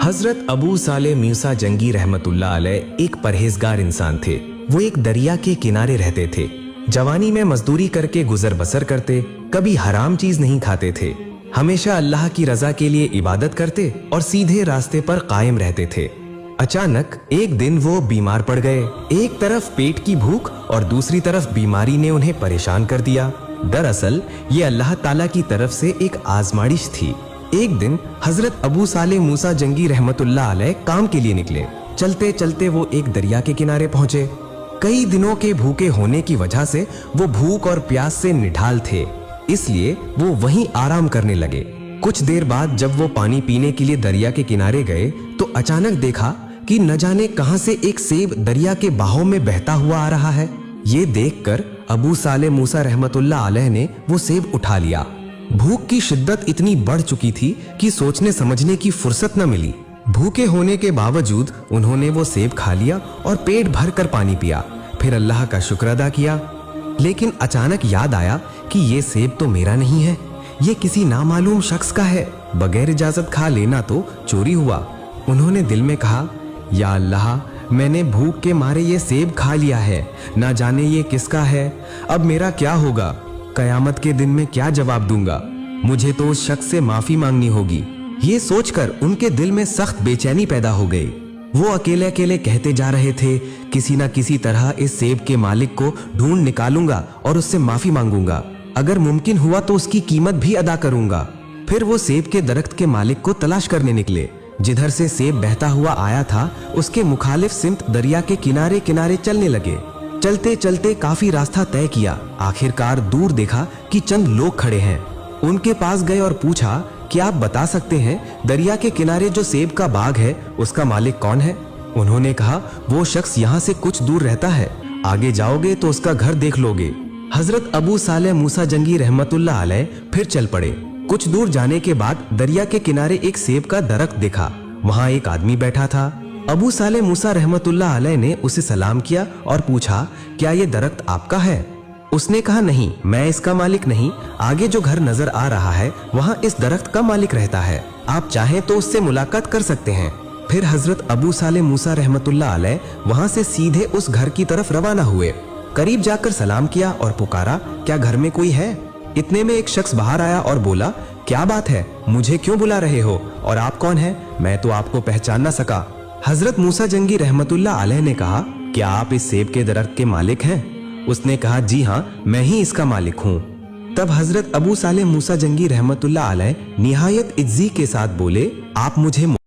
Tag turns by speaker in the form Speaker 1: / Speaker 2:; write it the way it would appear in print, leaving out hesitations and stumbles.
Speaker 1: हजरत अबू साले मूसा जंगी रहमतुल्लाह अलैह एक परहेजगार इंसान थे। वो एक दरिया के किनारे रहते थे। जवानी में मजदूरी करके गुजर बसर करते, कभी हराम चीज नहीं खाते थे। हमेशा अल्लाह की रजा के लिए इबादत करते और सीधे रास्ते पर कायम रहते थे। अचानक एक दिन वो बीमार पड़ गए। एक तरफ पेट की भूख और दूसरी तरफ बीमारी ने उन्हें परेशान कर दिया। दरअसल ये अल्लाह ताला की तरफ से एक आजमाइश थी। एक दिन हजरत अबू साले मूसा जंगी रहमतुल्लाह अलैह काम के लिए निकले। चलते चलते वो एक दरिया के किनारे पहुंचे। कई दिनों के भूखे होने की वजह से वो भूख और प्यास से निढाल थे, इसलिए वो वहीं आराम करने लगे। कुछ देर बाद जब वो पानी पीने के लिए दरिया के किनारे गए तो अचानक देखा कि न जाने कहां से एक सेब दरिया के बहाव में बहता हुआ आ रहा है। ये देखकर अबू साले मूसा रहमतुल्लाह अलैह ने वो सेब उठा लिया। भूख की शिद्दत इतनी बढ़ चुकी थी कि सोचने समझने की फुर्सत न मिली। भूखे होने के बावजूद उन्होंने वो सेब खा लिया और पेट भर कर पानी पिया। फिर अल्लाह का शुक्र अदा किया। लेकिन अचानक याद आया कि ये सेब तो मेरा नहीं है, ये किसी नामालूम शख्स का है। बगैर इजाजत खा लेना तो चोरी हुआ। उन्होंने दिल में कहा, या अल्लाह, मैंने भूख के मारे ये सेब खा लिया है, ना जाने ये किसका है। अब मेरा क्या होगा? कयामत के दिन में क्या जवाब दूंगा? मुझे तो उस शख्स से माफी मांगनी होगी। ये सोचकर उनके दिल में सख्त बेचैनी पैदा हो गई। वो अकेले अकेले कहते जा रहे थे, किसी ना किसी तरह इस सेब के मालिक को ढूंढ निकालूंगा और उससे माफी मांगूंगा। अगर मुमकिन हुआ तो उसकी कीमत भी अदा करूंगा। फिर वो सेब के दरख्त के मालिक को तलाश करने निकले। जिधर से सेब बहता हुआ आया था उसके मुखालिफ सिमत दरिया के किनारे किनारे चलने लगे। चलते चलते काफी रास्ता तय किया। आखिरकार दूर देखा कि चंद लोग खड़े हैं। उनके पास गए और पूछा, क्या आप बता सकते हैं दरिया के किनारे जो सेब का बाग है उसका मालिक कौन है? उन्होंने कहा, वो शख्स यहाँ से कुछ दूर रहता है, आगे जाओगे तो उसका घर देख लोगे। हजरत अबू साले मूसा जंगी रहमतुल्लाह अलैह फिर चल पड़े। कुछ दूर जाने के बाद दरिया के किनारे एक सेब का दरख्त देखा। वहाँ एक आदमी बैठा था। अबू साले मूसा रहमतुल्लाह अलैह ने उसे सलाम किया और पूछा, क्या ये दरख्त आपका है? उसने कहा, नहीं, मैं इसका मालिक नहीं। आगे जो घर नजर आ रहा है वहाँ इस दरख्त का मालिक रहता है। आप चाहें तो उससे मुलाकात कर सकते हैं। फिर हजरत अबू साले मूसा रहमतुल्लाह अलैह वहाँ से सीधे उस घर की तरफ रवाना हुए। करीब जाकर सलाम किया और पुकारा, क्या घर में कोई है? इतने में एक शख्स बाहर आया और बोला, क्या बात है, मुझे क्यों बुला रहे हो और आप कौन हैं? मैं तो आपको पहचान न सका। हजरत मूसा जंगी रहमतुल्लाह अलैह ने कहा, क्या आप इस सेब के दरख्त के मालिक हैं? उसने कहा, जी हाँ, मैं ही इसका मालिक हूँ। तब हजरत अबू साले मूसा जंगी रहमतुल्लाह अलैह निहायत इज्जी के साथ बोले, आप मुझे